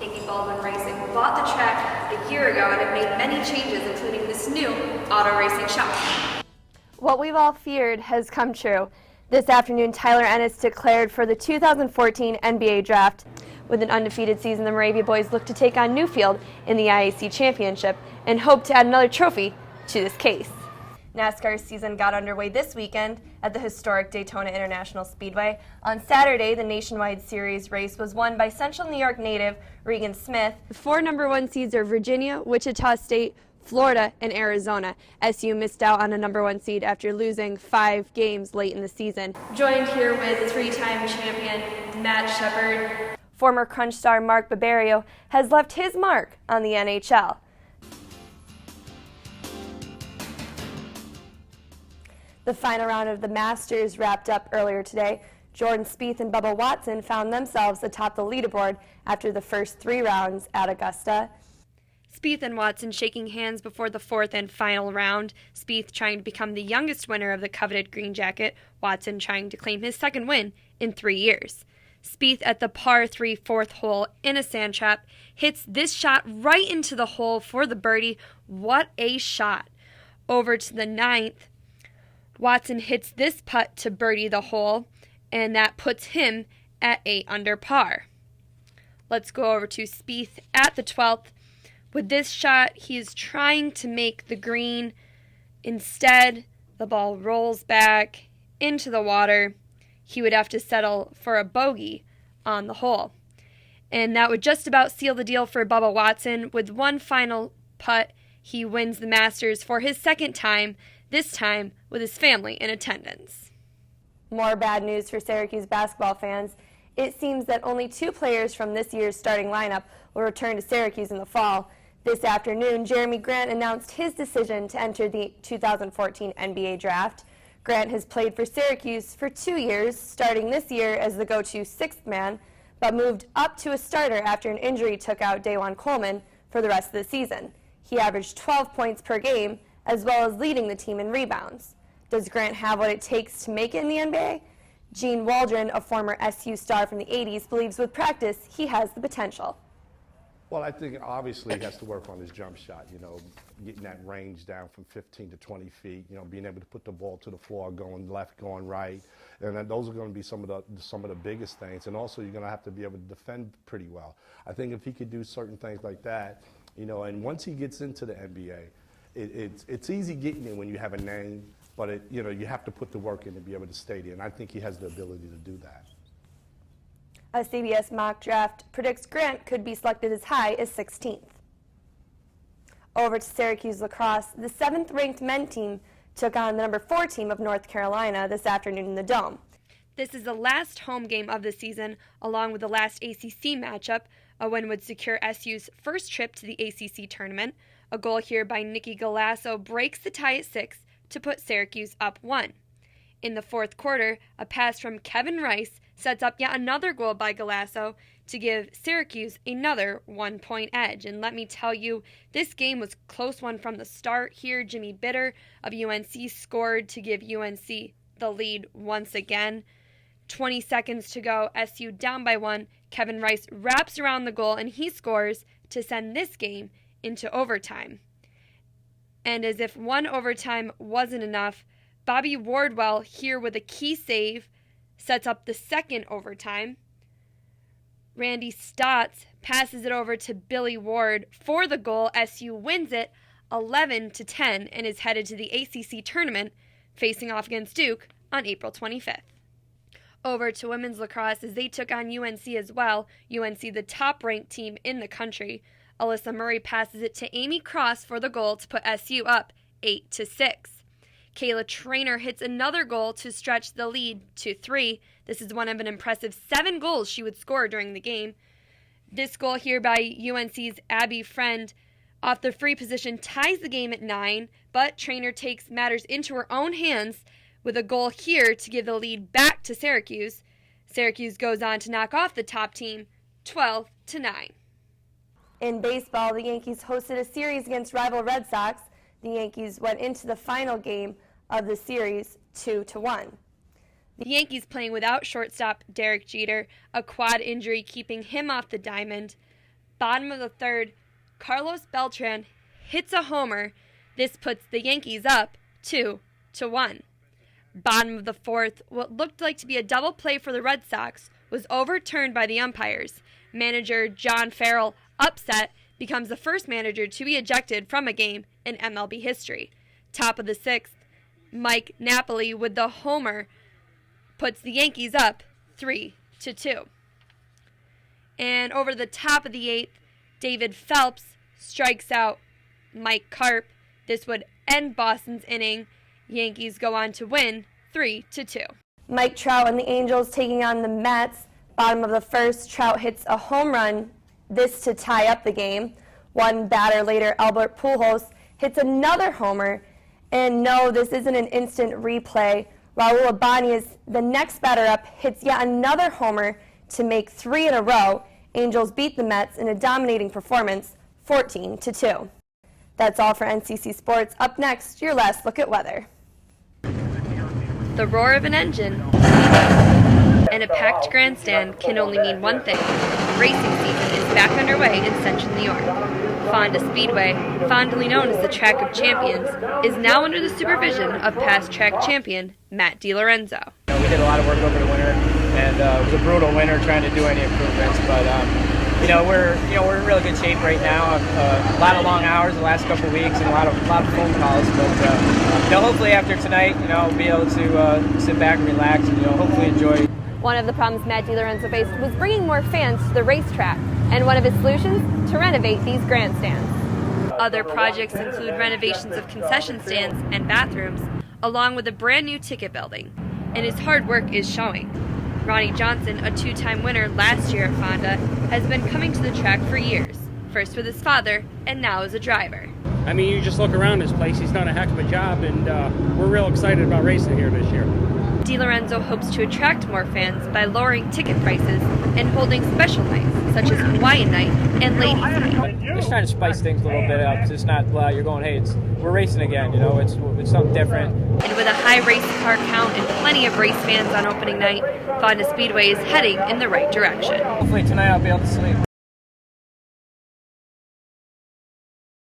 Yankee Baldwin Racing bought the track a year ago and have made many changes, including this new auto racing shop. What we've all feared has come true. This afternoon, Tyler Ennis declared for the 2014 NBA Draft. With an undefeated season, the Moravia boys look to take on Newfield in the IAC Championship and hope to add another trophy to this case. NASCAR's season got underway this weekend at the historic Daytona International Speedway. On Saturday, the nationwide series race was won by Central New York native Regan Smith. The 4 number 1 seeds are Virginia, Wichita State, Florida, and Arizona. SU missed out on a number 1 seed after losing 5 games late in the season. Joined here with 3-time champion Matt Shepard. Former Crunch star Mark Barberio has left his mark on the NHL. The final round of the Masters wrapped up earlier today. Jordan Spieth and Bubba Watson found themselves atop the leaderboard after the first 3 rounds at Augusta. Spieth and Watson shaking hands before the 4th and final round. Spieth trying to become the youngest winner of the coveted green jacket. Watson trying to claim his 2nd win in 3 years. Spieth at the par 3 4th hole in a sand trap hits this shot right into the hole for the birdie. What a shot. Over to the 9th. Watson hits this putt to birdie the hole, and that puts him at 8 under par. Let's go over to Spieth at the 12th. With this shot, he is trying to make the green. Instead, the ball rolls back into the water. He would have to settle for a bogey on the hole. And that would just about seal the deal for Bubba Watson. With one final putt, he wins the Masters for his 2nd time, this time with his family in attendance. More bad news for Syracuse basketball fans. It seems that only 2 players from this year's starting lineup will return to Syracuse in the fall. This afternoon, Jeremy Grant announced his decision to enter the 2014 NBA Draft. Grant has played for Syracuse for 2 years, starting this year as the go-to 6th man, but moved up to a starter after an injury took out Dajuan Coleman for the rest of the season. He averaged 12 points per game, as well as leading the team in rebounds. Does Grant have what it takes to make it in the NBA? Gene Waldron, a former SU star from the 80s, believes with practice he has the potential. Well, I think obviously he has to work on his jump shot, getting that range down from 15 to 20 feet, being able to put the ball to the floor, going left, going right. And then those are going to be some of the biggest things. And also you're going to have to be able to defend pretty well. I think if he could do certain things like that, and once he gets into the NBA, it's easy getting in when you have a name, but you have to put the work in to be able to stay there, and I think he has the ability to do that. A CBS mock draft predicts Grant could be selected as high as 16th. Over to Syracuse lacrosse, the 7th-ranked men team took on the number 4 team of North Carolina this afternoon in the Dome. This is the last home game of the season, along with the last ACC matchup. A win would secure SU's first trip to the ACC tournament. A goal here by Nikki Galasso breaks the tie at 6 to put Syracuse up 1. In the 4th quarter, a pass from Kevin Rice sets up yet another goal by Galasso to give Syracuse another 1-point edge. And let me tell you, this game was a close one from the start here. Jimmy Bitter of UNC scored to give UNC the lead once again. 20 seconds to go, SU down by 1. Kevin Rice wraps around the goal and he scores to send this game into overtime. And as if one overtime wasn't enough, Bobby Wardwell here with a key save sets up the 2nd overtime. Randy Stotts passes it over to Billy Ward for the goal. SU wins it 11-10 and is headed to the ACC tournament, facing off against Duke on April 25th. Over to women's lacrosse as they took on UNC as well. UNC, the top-ranked team in the country. Alyssa Murray passes it to Amy Cross for the goal to put SU up 8-6. Kayla Trainer hits another goal to stretch the lead to 3. This is one of an impressive 7 goals she would score during the game. This goal here by UNC's Abby Friend off the free position ties the game at 9, but Trainer takes matters into her own hands with a goal here to give the lead back to Syracuse. Syracuse goes on to knock off the top team 12-9. In baseball, the Yankees hosted a series against rival Red Sox. The Yankees went into the final game of the series 2-1. The Yankees playing without shortstop Derek Jeter, a quad injury keeping him off the diamond. Bottom of the third, Carlos Beltran hits a homer. This puts the Yankees up 2-1. Bottom of the fourth, what looked like to be a double play for the Red Sox was overturned by the umpires. Manager John Farrell, upset, becomes the first manager to be ejected from a game in MLB history. Top of the sixth, Mike Napoli with the homer puts the Yankees up 3-2. And over the top of the eighth, David Phelps strikes out Mike Karp. This would end Boston's inning. Yankees go on to win 3-2. Mike Trout and the Angels taking on the Mets. Bottom of the first, Trout hits a home run, this to tie up the game. One batter later, Albert Pujols hits another homer. And no, this isn't an instant replay. Raul Ibanez, the next batter up, hits yet another homer to make 3 in a row. Angels beat the Mets in a dominating performance, 14-2. That's all for NCC Sports. Up next, your last look at weather. The roar of an engine and a packed grandstand can only mean one thing. Racing season is back underway in Central New York. Fonda Speedway, fondly known as the Track of Champions, is now under the supervision of past track champion Matt DiLorenzo. We did a lot of work over the winter, and it was a brutal winter trying to do any improvements. But we're in really good shape right now. A lot of long hours the last couple of weeks, and a lot of phone calls. But hopefully after tonight, we'll be able to sit back and relax, and hopefully enjoy. One of the problems Matt DiLorenzo faced was bringing more fans to the racetrack, and one of his solutions, to renovate these grandstands. Other projects include renovations of concession stands and bathrooms, along with a brand new ticket building. And his hard work is showing. Ronnie Johnson, a 2-time winner last year at Fonda, has been coming to the track for years, first with his father and now as a driver. I mean, you just look around this place, he's done a heck of a job, and we're real excited about racing here this year. DiLorenzo hopes to attract more fans by lowering ticket prices and holding special nights, such as Hawaiian Night and Ladies Night. Just trying to spice things a little bit up. It's not, you're going, hey, we're racing again, it's something different. And with a high race car count and plenty of race fans on opening night, Fonda Speedway is heading in the right direction. Hopefully tonight I'll be able to sleep.